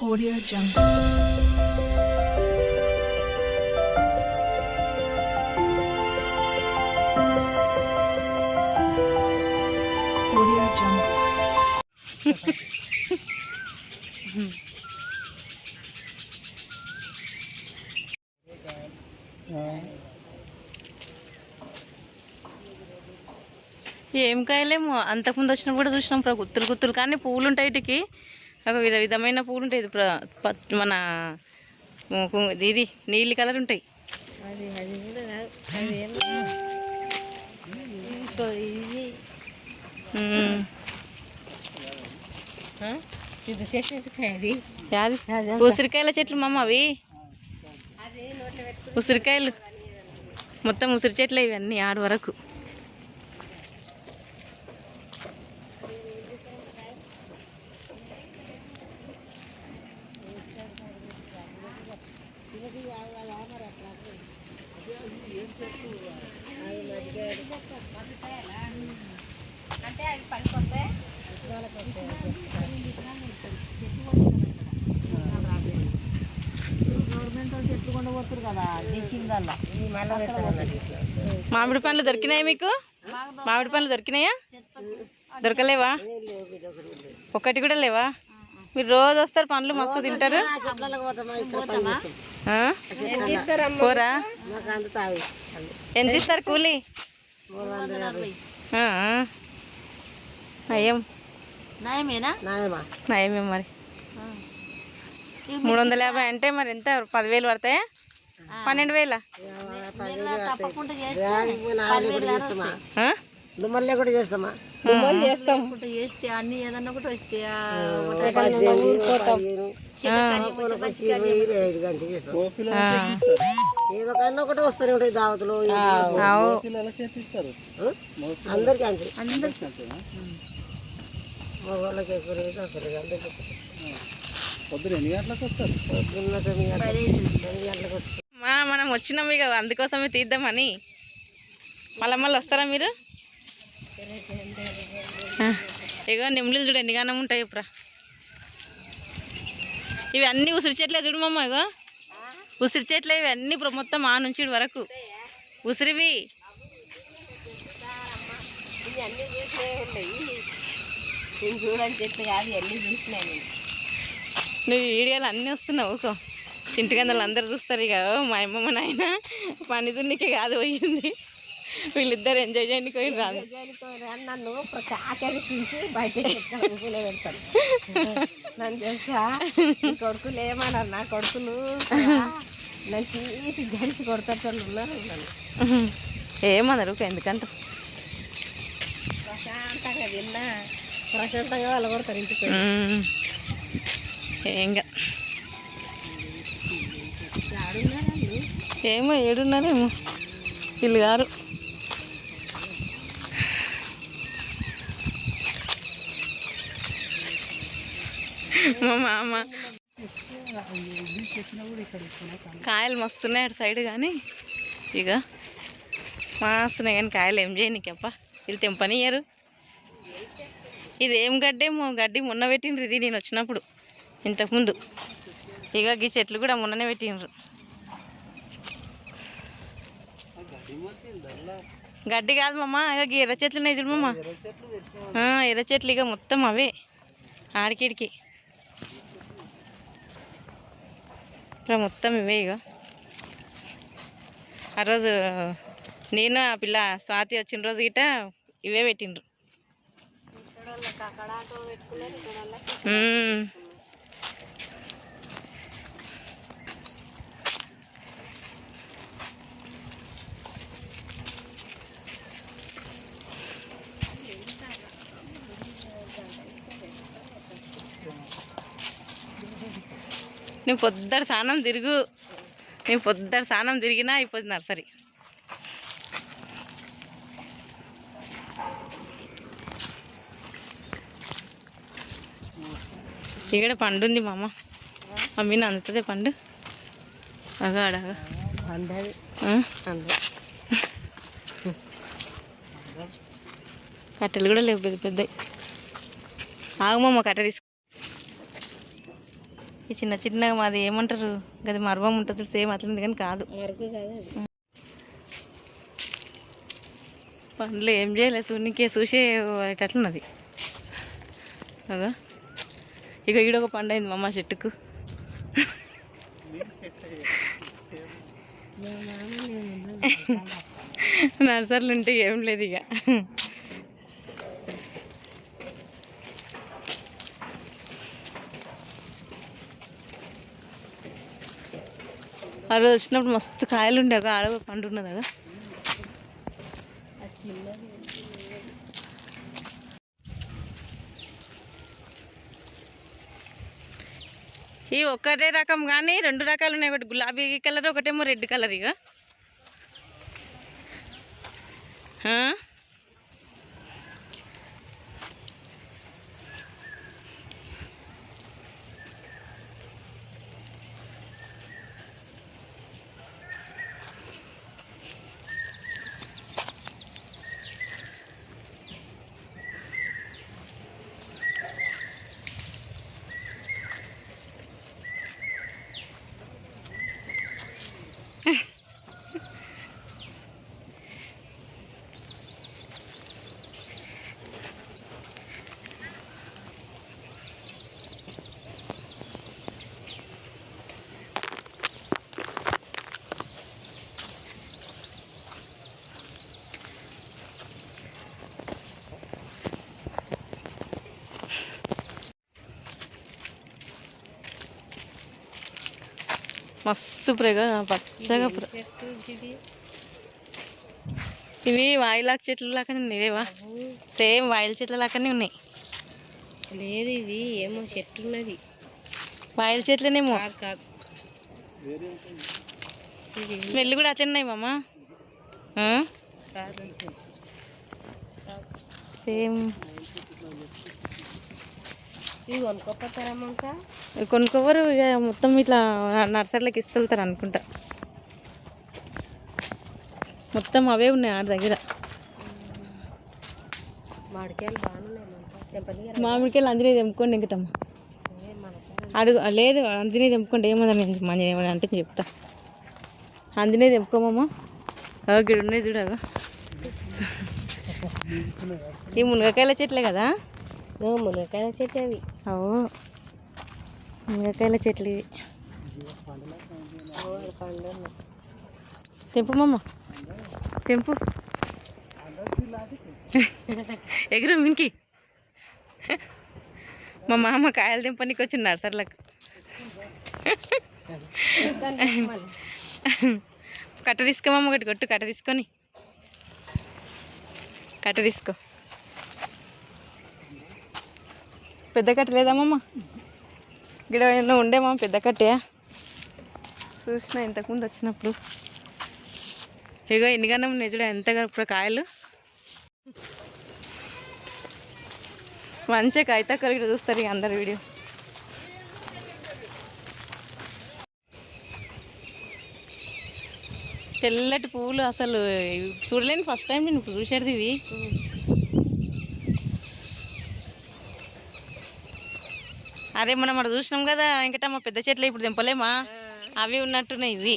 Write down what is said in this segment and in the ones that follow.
Audio Jungle. Audio Jungle. ఏం కాయలేమో అంతకుముందు వచ్చినప్పుడు కూడా చూసినాం గుత్తులు గుత్తులు, కానీ పువ్వులు ఉంటాయి వీటికి. ఒక విధమైన పువ్వులు ఉంటాయి. ఇది మన ఇది నీలి కలర్ ఉంటాయి. ఉసిరికాయల చెట్లు మమ్మ, అవి ఉసిరికాయలు మొత్తం ఉసిరి చెట్లు ఇవన్నీ ఆడు వరకు. అంటే అవి పనికొస్తే గవర్నమెంట్ వాళ్ళు చెట్లు కొండ పోతారు కదా దేశంగా. మామిడి పండ్లు దొరికినాయా మీకు? మామిడి పండ్లు దొరికినాయా? దొరకలేవా? ఒక్కటి కూడా లేవా? మీరు రోజు వస్తారు, పండ్లు మస్తు తింటారు. పోరా? ఎంత ఇస్తారు కూలి? నయమే మరి. 350 అంటే మరి ఎంత? 10,000 పడతాయా? 12,000? మళ్ళీ కూడా చేస్తామా? చేస్తే అన్ని ఏదన్నా ఒకటి వస్తే ఏదో కన్నా ఒకటి వస్తూనే ఉంటాయి దావతులు. అందరికి అంతే, మగవాళ్ళకి ఎక్కువ రేటు వస్తుంది. అందరికి పొద్దున్న 8 గంటలకు వస్తారు, పొద్దున్న 9 గంటలకు వస్తారు. మనం వచ్చినాం ఇక అందుకోసమే తీద్దామని. మళ్ళీ వస్తారా మీరు? ఇక నిమ్ములు చూడు ఎన్ని గానం ఉంటాయి ఇప్పుడు. ఇవి అన్నీ ఉసిరి చెట్లే చూడమమ్మ. ఇగో ఉసిరి చెట్లే ఇవి అన్నీ మొత్తం ఆ నుంచి వరకు ఉసిరివి. చూడని చెట్లు కాదు, అన్నీ చూసినాయి. నువ్వు వీడియోలు అన్నీ వస్తున్నావు. ఊకో చింటిగందలు అందరు చూస్తారు. ఇక మా అమ్మ మా నాయన పని దున్నికే కాదు పోయింది, వీళ్ళిద్దరు ఎంజాయ్ చేయడానికి పోయి రాదు. నన్ను ఆకర్షించి బయట పెడతాను. నన్ను తెలుసా, కొడుకులు ఏమన్నారు? నా కొడుకులు నన్ను తీసి గడిచి కొడతారు ఉన్నారు. ఏమన్నారు? ఎందుకంట ప్రశాంతంగా తిన్నా, ప్రశాంతంగా వాళ్ళు కొడతారు ఇంటికి. ఏంగా ఏమో ఏడున్నారేమో వీళ్ళు గారు. మా మామ కాయలు మస్తున్నాయి అటు సైడ్, కానీ ఇక మస్తున్నాయి కానీ కాయలు ఏం చేయనీకప్ప. వీళ్ళు తెంపనియ్యరు. ఇది ఏం గడ్డేమో, గడ్డి మొన్న పెట్టిండ్రు ఇది నేను వచ్చినప్పుడు ఇంతకుముందు. ఇక ఈ చెట్లు కూడా మొన్ననే పెట్టిండ్రు. గడ్డి కాదు మమ్మ, ఇక ఎర్ర చెట్లు ఉన్నాయి చూడు మమ్మ. ఎర్ర చెట్లు ఇక మొత్తం అవే ఆడికిడికి ఇక్కడ మొత్తం ఇవే. ఇక ఆ రోజు నేను ఆ పిల్ల స్వాతి వచ్చిన రోజు గిట ఇవే పెట్టిండ్రు. నువ్వు పొద్దుట స్నానం తిరుగు, నేను పొద్దుట స్నానం తిరిగినా అయిపోతుంది నర్సరీ. ఇక్కడ పండు ఉంది మా అమ్మ, మమ్మీని అందుతుంది పండు. అగాడగా కట్టెలు కూడా లేవు పెద్ద పెద్ద. ఆగమమ్మ కట్ట తీసుకు. ఈ చిన్న చిన్నగా మాది ఏమంటారు గది మర్వం ఉంటుంది సేమ్ అట్లుంది కానీ కాదు మరకు కాదు అది. పండ్లు ఏం చేయలేదు సూనికే చూసే అట్లున్నది అగా ఇక ఈడొక పండు అయింది మా చెట్టుకు నర్సరీలు ఉంటే ఏం లేదు ఇక ఆ రోజు వచ్చినప్పుడు మస్తు కాయలు ఉండే ఒక ఆడ పండు ఉన్నది ఈ ఒక్కటే రకం కానీ 2 రకాలు ఉన్నాయి ఒకటి గులాబీ కలర్ ఒకటేమో రెడ్ కలర్ ఇక మస్తు ప్రేగా పచ్చగా ఇవి వాయిలాక్ చెట్లు లాగానే ఉన్నాయివా సేమ్ వాయిల చెట్ల లాగానే ఉన్నాయి లేదు ఇది ఏమో చెట్టు ఉన్నది వాయిల చెట్లనేమో కాదు స్మెల్ కూడా అట్లా ఉన్నాయి మామ సేమ్ ఇవి కొనుక్కోపోతారమ్మంట కొనుక్కోవరు ఇక మొత్తం ఇట్లా నర్సరీలోకి ఇస్తుంటారు అనుకుంటా మొత్తం అవే ఉన్నాయి ఆడ దగ్గర మామిడికాయలు బాగున్నాయి మామిడికాయలు అంజనీ తెంపుకోండి ఇంకటమ్మా అడుగు లేదు అంజనీ తెంపుకోండి ఏమన్నా మంచి ఏమన్నా అంటే చెప్తా అంజనీ తెంపుకోమమ్మా గిడు ఉన్నాయి చూడగా ఈ మునగకాయల చెట్లే కదా మునగకాయల చెట్టు అవి అవో మునగకాయల చెట్లు ఇవి తెంపు మమ్మ తెంపు ఎగురు మినికి మా మామ కాయలు తెంపనికి వచ్చింది నర్సర్లకు కట్ట తీసుకోమమ్మ ఒకటి కొట్టు కట్ట తీసుకొని కట్ట తీసుకో పెద్ద కట్ట లేదమ్మమ్మ గిడ ఉండేమా పెద్ద కట్టే చూసిన ఇంతకుముందు వచ్చినప్పుడు ఇగో ఎన్నిగనం నిజుడు ఎంతగా ఇప్పుడు కాయలు మంచిగా కాగితా కలిగి చూస్తారు ఇక అందరు వీడియో తెల్లటి పువ్వులు అసలు చూడలేని ఫస్ట్ టైం నేను ఇప్పుడు చూసేది ఇవి అరే మనం అక్కడ చూసినాం కదా వెంకటమ్మ పెద్ద చెట్లు ఇప్పుడు తెంపలేమా అవి ఉన్నట్టున్నాయి ఇవి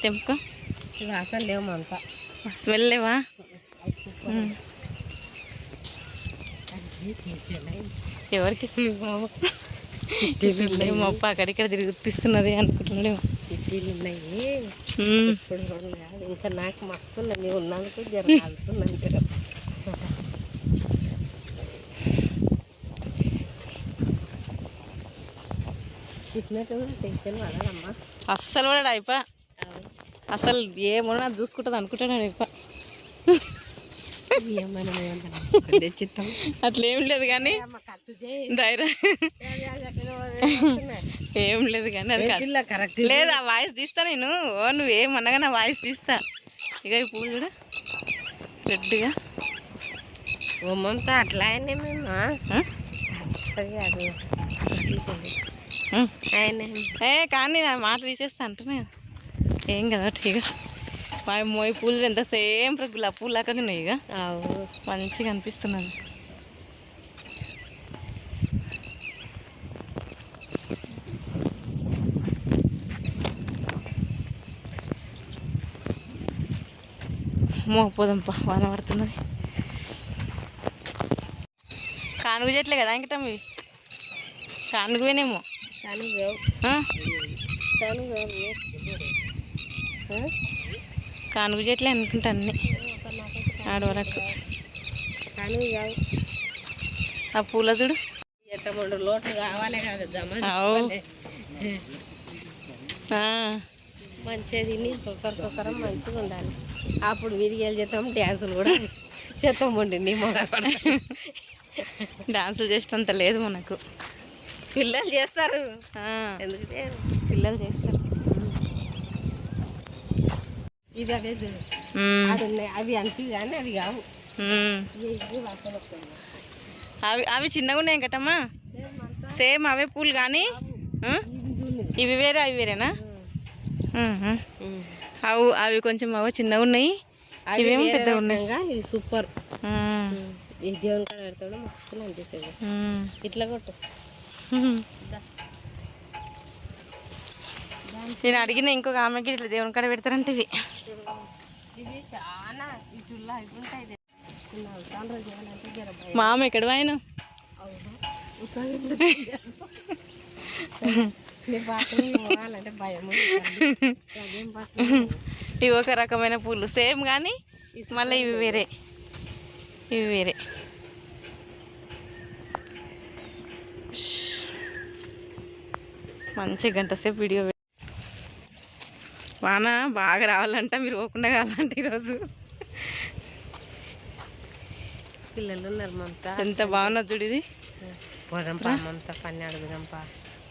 తెంపుకో ఇవి అసలు లేవు అంతా స్మెల్ లేవా ఎవరికి మొప్ప అక్కడిక్కడ తిరిగిపిస్తున్నది అనుకుంటున్నాడేమో సిటీలు ఉన్నాయి ఇప్పుడు కాదు ఇంకా నాకు మస్తు నీవు ఉన్నానుకో జర కాలుతున్నాను కదా అస్సలు కూడా అయిపో అసలు ఏమన్నా చూసుకుంటుంది అనుకుంటాను అయిపో అట్లేం లేదు కానీ ధైర్యం ఏం లేదు కానీ అది కరెక్ట్ లేదు ఆ వాయిస్ తీస్తా నేను నువ్వేమన్నగా నా వాయిస్ తీస్తా ఇక ఈ పూలు చూడ రెడ్గా ఓమంతా అట్లా అయినా మేము కానీ నా మాట తీసేస్తా అంటున్నా ఏం కదా ఇక మోయి పూలు ఎంత సేమ్ గులాబీ పూలు లాగా ఉన్నాయి ఇక మంచిగా అనిపిస్తున్నది మోకపోదాంపా వాన పడుతున్నది. కానుగు చెట్లే కదా ఇంకటం ఇవి కానుగువేనేమో. కానుగు చెట్లే అనుకుంటా అన్ని ఆడవరకు. ఆ పూల చూడు ఎట్ట 3 లోట్లు కావాలి కదా జమ. మంచిగా తిని ఒకరికొకరం మంచిగా ఉండాలి. అప్పుడు విరిగేలు చేస్తాం, డ్యాన్సులు కూడా చేస్తామండి. నీ మొగ డాన్సులు చేసేంత లేదు మనకు. పిల్లలు చేస్తారు, ఎందుకంటే పిల్లలు చేస్తారు. ఇది అవే చూడు ఉన్నాయి, అవి అంటివి కానీ అవి కావు. అవి చిన్నగా ఉన్నాయి కట్టమ్మా, సేమ్ అవే పూలు కానీ ఇవి వేరే అవి వేరేనా? అవి కొంచెం అవి చిన్నగా ఉన్నాయి, ఇవేమో పెద్దగా ఉన్నాయి. ఇవి సూపర్. ఈ దేవుని కాడ పెడతాడు మస్తు అనిపిస్తుంది. ఇట్లా కొట్టు. నేను అడిగిన ఇంకొక ఆమెకి ఇట్లా దేవుని కాడ పెడతారంటే ఇవి చాలా ఇటుల్లా ఇవి ఉంటాయి. మామ ఎక్కడ పోయినా ఇవి ఒక రకమైన పూలు సేమ్ కానీ మళ్ళీ ఇవి వేరే, ఇవి వేరే. మంచి గంట సేపు వీడియో. వాన బాగా రావాలంట, మీరు పోకుండా కావాలంటే ఈరోజు. పిల్లలు ఉన్నారు మమత. ఎంత బాగున్నది చూడు. ఇది పోదాంపా మమత, పని అడుగుదాంపా.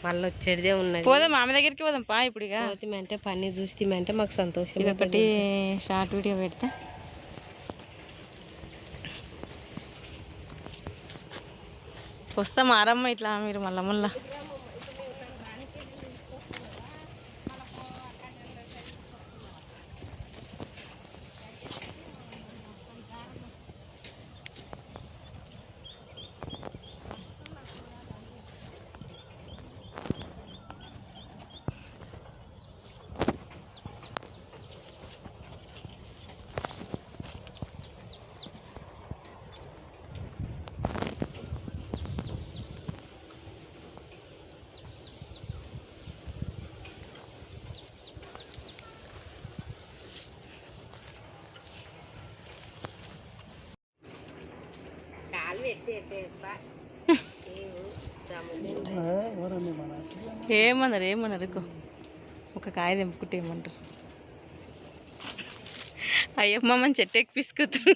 మళ్ళీ వచ్చేదే ఉన్నది. పోదాం మామ దగ్గరికి పోదాంపా. ఇప్పుడు ఇక పోతామంటే పని చూస్తామంటే మాకు సంతోషం. ఇది ఒకటి షార్ట్ వీడియో పెడితే వస్తాం ఆరమ్మ ఇట్లా మీరు మళ్ళా ఏమన్నారు ఒక కాయ తెంపుకుంటే ఏమంటారు? అయ్యమ్మ మన చెట్టు ఎక్కి పిసుకుతుంది.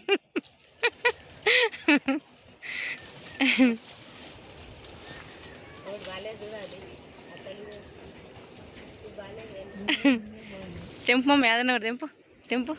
తెంపు మమ్మ ఏదన్నా తెంపు తెంపు.